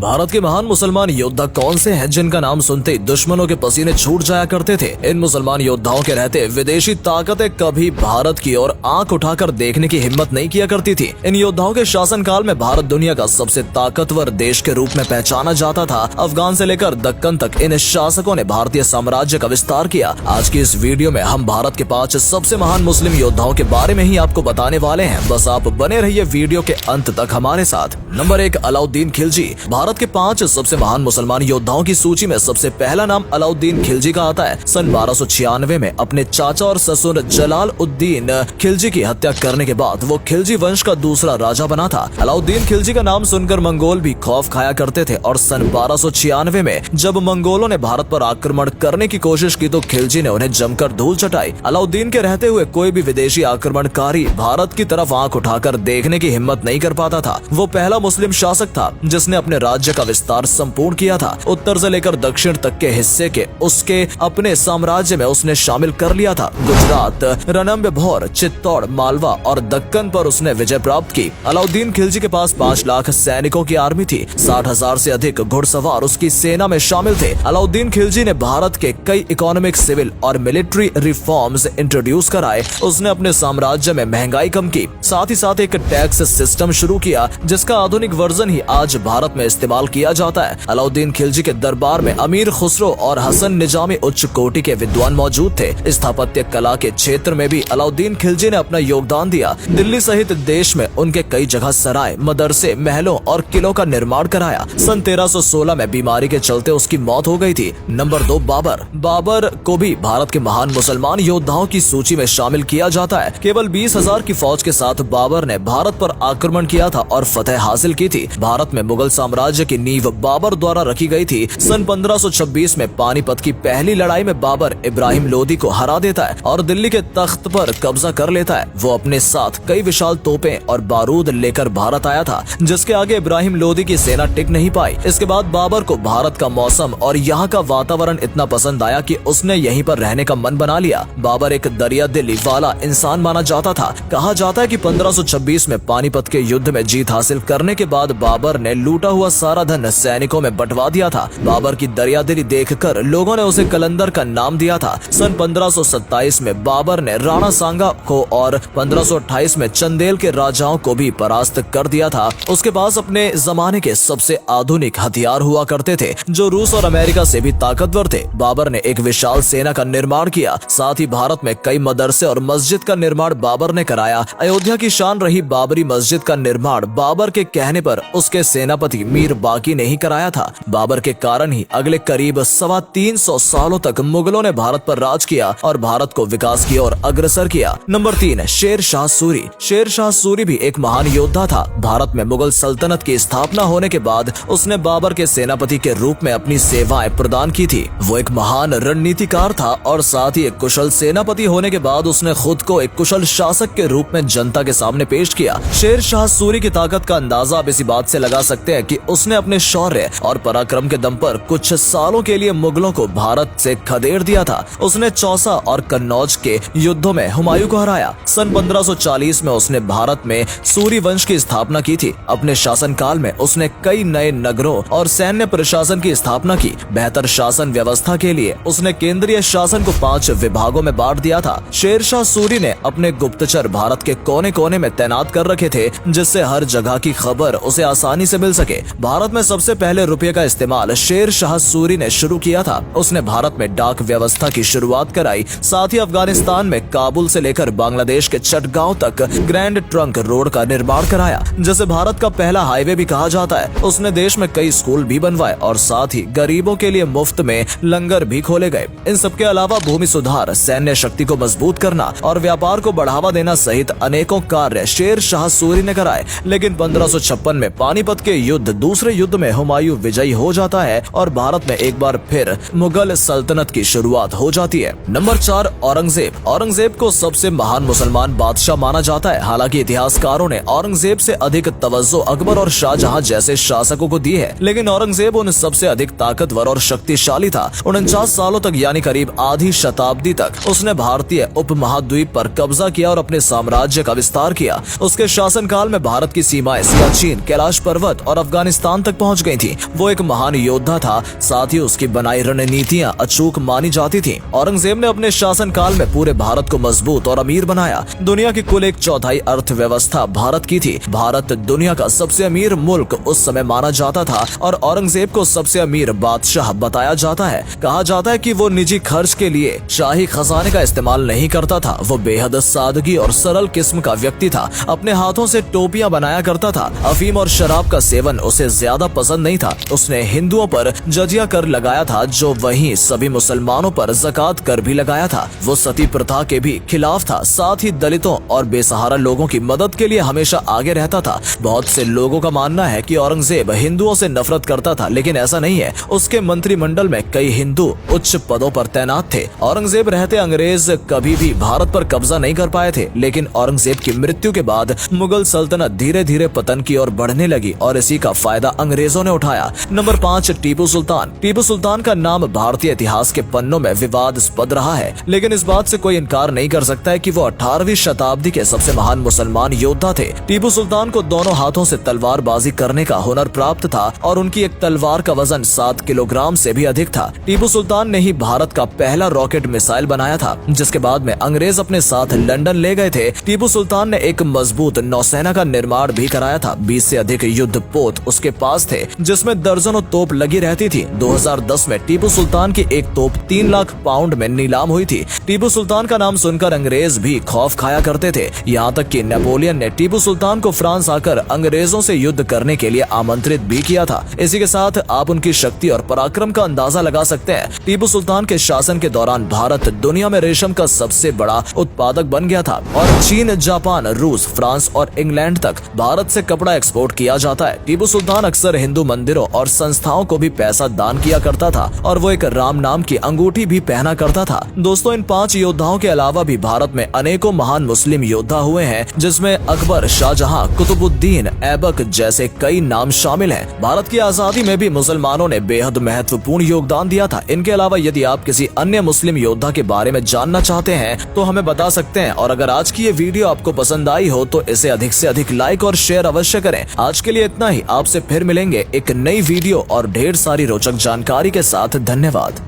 भारत के महान मुसलमान योद्धा कौन से हैं जिनका नाम सुनते ही दुश्मनों के पसीने छूट जाया करते थे। इन मुसलमान योद्धाओं के रहते विदेशी ताकतें कभी भारत की ओर आंख उठाकर देखने की हिम्मत नहीं किया करती थी। इन योद्धाओं के शासनकाल में भारत दुनिया का सबसे ताकतवर देश के रूप में पहचाना जाता था। अफगान से लेकर दक्कन तक इन शासकों ने भारतीय साम्राज्य का विस्तार किया। आज की इस वीडियो में हम भारत के 5 सबसे महान मुस्लिम योद्धाओं के बारे में ही आपको बताने वाले हैं। बस आप बने रहिए वीडियो के अंत तक हमारे साथ। नंबर 1, अलाउद्दीन खिलजी। भारत के 5 सबसे महान मुसलमान योद्धाओं की सूची में सबसे पहला नाम अलाउद्दीन खिलजी का आता है। सन 1296 में अपने चाचा और ससुर जलालुद्दीन खिलजी की हत्या करने के बाद वो खिलजी वंश का दूसरा राजा बना था। अलाउद्दीन खिलजी का नाम सुनकर मंगोल भी खौफ खाया करते थे और सन 1296 में जब मंगोलों ने भारत पर आक्रमण करने की कोशिश की तो खिलजी ने उन्हें जमकर धूल चटाई। अलाउद्दीन के रहते हुए कोई भी विदेशी आक्रमणकारी भारत की तरफ आंख उठाकर देखने की हिम्मत नहीं कर पाता था। वो पहला मुस्लिम शासक था जिसने अपने राज्य का विस्तार संपूर्ण किया था। उत्तर से लेकर दक्षिण तक के हिस्से के उसके अपने साम्राज्य में उसने शामिल कर लिया था। गुजरात, रणथंभौर, चित्तौड़, मालवा और दक्कन पर उसने विजय प्राप्त की। अलाउद्दीन खिलजी के पास 5 लाख सैनिकों की आर्मी थी। 60,000 से अधिक घुड़सवार उसकी सेना में शामिल थे। अलाउद्दीन खिलजी ने भारत के कई इकोनॉमिक, सिविल और मिलिट्री रिफॉर्म्स इंट्रोड्यूस कराए। उसने अपने साम्राज्य में महंगाई कम की, साथ ही साथ एक टैक्स सिस्टम शुरू किया जिसका आधुनिक वर्जन ही आज भारत में इस्तेमाल किया जाता है। अलाउद्दीन खिलजी के दरबार में अमीर खुसरो और हसन निजामी उच्च कोटि के विद्वान मौजूद थे। स्थापत्य कला के क्षेत्र में भी अलाउद्दीन खिलजी ने अपना योगदान दिया। दिल्ली सहित देश में उनके कई जगह सराय, मदरसे, महलों और किलों का निर्माण कराया। सन 1316 में बीमारी के चलते उसकी मौत हो गई थी। नंबर 2, बाबर। बाबर को भी भारत के महान मुसलमान योद्धाओं की सूची में शामिल किया जाता है। केवल 20,000 की फौज के साथ बाबर ने भारत पर आक्रमण किया था और फतह हासिल की थी। भारत में मुगल साम्राज्य की नींव बाबर द्वारा रखी गई थी। सन 1526 में पानीपत की पहली लड़ाई में बाबर इब्राहिम लोदी को हरा देता है और दिल्ली के तख्त पर कब्जा कर लेता है। वो अपने साथ कई विशाल तोपें और बारूद लेकर भारत आया था जिसके आगे इब्राहिम लोदी की सेना टिक नहीं पाई। इसके बाद बाबर को भारत का मौसम और यहाँ का वातावरण इतना पसंद आया कि उसने यहीं पर रहने का मन बना लिया। बाबर एक दरिया दिली वाला इंसान माना जाता था। कहा जाता है कि 1526 में पानीपत के युद्ध में जीत हासिल करने के बाद बाबर ने लूटा हुआ सारा धन सैनिकों में बंटवा दिया था। बाबर की दरियादिली देखकर लोगों ने उसे कलंदर का नाम दिया था। सन 1527 में बाबर ने राणा सांगा को और 1528 में चंदेल के राजाओं को भी परास्त कर दिया था। उसके पास अपने जमाने के सबसे आधुनिक हथियार हुआ करते थे जो रूस और अमेरिका से भी ताकतवर थे। बाबर ने एक विशाल सेना का निर्माण किया। साथ ही भारत में कई मदरसे और मस्जिद का निर्माण बाबर ने कराया। अयोध्या की शान रही बाबरी मस्जिद का निर्माण बाबर के कहने पर उसके सेनापति मीर बाकी ने ही कराया था। बाबर के कारण ही अगले करीब 325 सालों तक मुगलों ने भारत पर राज किया और भारत को विकास की ओर अग्रसर किया। नंबर 3, शेर शाह सूरी। शेर शाह सूरी भी एक महान योद्धा था। भारत में मुगल सल्तनत की स्थापना होने के बाद उसने बाबर के सेनापति के रूप में अपनी सेवाएं प्रदान की थी। वो एक महान रणनीतिकार था और साथ ही एक कुशल सेनापति होने के बाद उसने खुद को एक कुशल शासक के रूप में जनता के सामने पेश किया। शेर शाह सूरी की ताकत का अंदाजा आप इसी बात से लगा सकते हैं कि उसने अपने शौर्य और पराक्रम के दम पर कुछ सालों के लिए मुगलों को भारत से खदेड़ दिया था। उसने चौसा और कन्नौज के युद्धों में हुमायूं को हराया। सन 1540 में उसने भारत में सूरी वंश की स्थापना की थी। अपने शासनकाल में उसने कई नए नगरों और सैन्य प्रशासन की स्थापना की। बेहतर शासन व्यवस्था के लिए उसने केंद्रीय शासन को 5 विभागों में बांट दिया था। शेर शाह सूरी ने अपने गुप्तचर भारत के कोने कोने में तैनात कर रखे थे जिससे हर जगह की खबर उसे आसानी से मिल सके। भारत में सबसे पहले रुपये का इस्तेमाल शेर शाह सूरी ने शुरू किया था। उसने भारत में डाक व्यवस्था की शुरुआत कराई। साथ ही अफगानिस्तान में काबुल से लेकर बांग्लादेश के चटगांव तक ग्रैंड ट्रंक रोड का निर्माण कराया जिसे भारत का पहला हाईवे भी कहा जाता है। उसने देश में कई स्कूल भी बनवाए और साथ ही गरीबों के लिए मुफ्त में लंगर भी खोले गए। इन सबके अलावा भूमि सुधार, सैन्य शक्ति को मजबूत करना और व्यापार को बढ़ावा देना सहित अनेकों कार्य शेर शाह सूरी ने कराए। लेकिन 1556 में पानीपत के युद्ध, दूसरे युद्ध में हुमायूं विजयी हो जाता है और भारत में एक बार फिर मुगल सल्तनत की शुरुआत हो जाती है। नंबर 4, औरंगजेब। औरंगजेब को सबसे महान मुसलमान बादशाह माना जाता है। हालांकि इतिहासकारों ने औरंगजेब से अधिक तवज्जो अकबर और शाहजहां जैसे शासकों को दी है, लेकिन औरंगजेब उन सबसे अधिक ताकतवर और शक्तिशाली था। 49 सालों तक यानी करीब आधी शताब्दी तक उसने भारतीय उपमहाद्वीप पर कब्जा किया और अपने साम्राज्य का विस्तार किया। उसके शासनकाल में भारत की सीमाएं सियाचिन, कैलाश पर्वत और अफगानिस्तान पाकिस्तान तक पहुंच गई थी। वो एक महान योद्धा था, साथ ही उसकी बनाई रणनीतियां अचूक मानी जाती थी। औरंगजेब ने अपने शासनकाल में पूरे भारत को मजबूत और अमीर बनाया। दुनिया की कुल 1/4 अर्थव्यवस्था भारत की थी। भारत दुनिया का सबसे अमीर मुल्क उस समय माना जाता था और औरंगजेब को सबसे अमीर बादशाह बताया जाता है। कहा जाता है कि वो निजी खर्च के लिए शाही खजाने का इस्तेमाल नहीं करता था। वो बेहद सादगी और सरल किस्म का व्यक्ति था। अपने हाथों से टोपियां बनाया करता था। अफीम और शराब का सेवन उसे ज्यादा पसंद नहीं था। उसने हिंदुओं पर जजिया कर लगाया था, जो वहीं सभी मुसलमानों पर ज़कात कर भी लगाया था। वो सती प्रथा के भी खिलाफ था। साथ ही दलितों और बेसहारा लोगों की मदद के लिए हमेशा आगे रहता था। बहुत से लोगों का मानना है कि औरंगजेब हिंदुओं से नफरत करता था, लेकिन ऐसा नहीं है। उसके मंत्रिमंडल में कई हिंदू उच्च पदों पर तैनात थे। औरंगजेब रहते अंग्रेज कभी भी भारत पर कब्जा नहीं कर पाए थे, लेकिन औरंगजेब की मृत्यु के बाद मुगल सल्तनत धीरे धीरे पतन की ओर बढ़ने लगी और इसी का फायदा अंग्रेजों ने उठाया। नंबर 5, टीपू सुल्तान। टीपू सुल्तान का नाम भारतीय इतिहास के पन्नों में विवादास्पद रहा है, लेकिन इस बात से कोई इनकार नहीं कर सकता है कि वो 18वीं शताब्दी के सबसे महान मुसलमान योद्धा थे। टीपू सुल्तान को दोनों हाथों से तलवारबाजी करने का हुनर प्राप्त था और उनकी एक तलवार का वजन 7 किलोग्राम से भी अधिक था। टीपू सुल्तान ने ही भारत का पहला रॉकेट मिसाइल बनाया था, जिसके बाद में अंग्रेज अपने साथ लंदन ले गए थे। टीपू सुल्तान ने एक मजबूत नौसेना का निर्माण भी कराया था। 20 से अधिक युद्ध पोत उसके पास थे, जिसमें दर्जनों तोप लगी रहती थी। 2010 में टीपू सुल्तान की एक तोप 3 लाख पाउंड में नीलाम हुई थी। टीपू सुल्तान का नाम सुनकर अंग्रेज भी खौफ खाया करते थे। यहाँ तक कि नेपोलियन ने टीपू सुल्तान को फ्रांस आकर अंग्रेजों से युद्ध करने के लिए आमंत्रित भी किया था। इसी के साथ आप उनकी शक्ति और पराक्रम का अंदाजा लगा सकते हैं। टीपू सुल्तान के शासन के दौरान भारत दुनिया में रेशम का सबसे बड़ा उत्पादक बन गया था और चीन, जापान, रूस, फ्रांस और इंग्लैंड तक भारत से कपड़ा एक्सपोर्ट किया जाता है। टीपू सुल्तान अक्सर हिंदू मंदिरों और संस्थाओं को भी पैसा दान किया करता था और वो एक राम नाम की अंगूठी भी पहना करता था। दोस्तों, इन 5 योद्धाओं के अलावा भी भारत में अनेकों महान मुस्लिम योद्धा हुए हैं, जिसमें अकबर, शाहजहां, कुतुबुद्दीन ऐबक जैसे कई नाम शामिल हैं। भारत की आजादी में भी मुसलमानों ने बेहद महत्वपूर्ण योगदान दिया था। इनके अलावा यदि आप किसी अन्य मुस्लिम योद्धा के बारे में जानना चाहते हैं तो हमें बता सकते हैं। और अगर आज की ये वीडियो आपको पसंद आई हो तो इसे अधिक से अधिक लाइक और शेयर अवश्य करें। आज के लिए इतना ही। आपसे फिर मिलेंगे एक नई वीडियो और ढेर सारी रोचक जानकारी के साथ। धन्यवाद।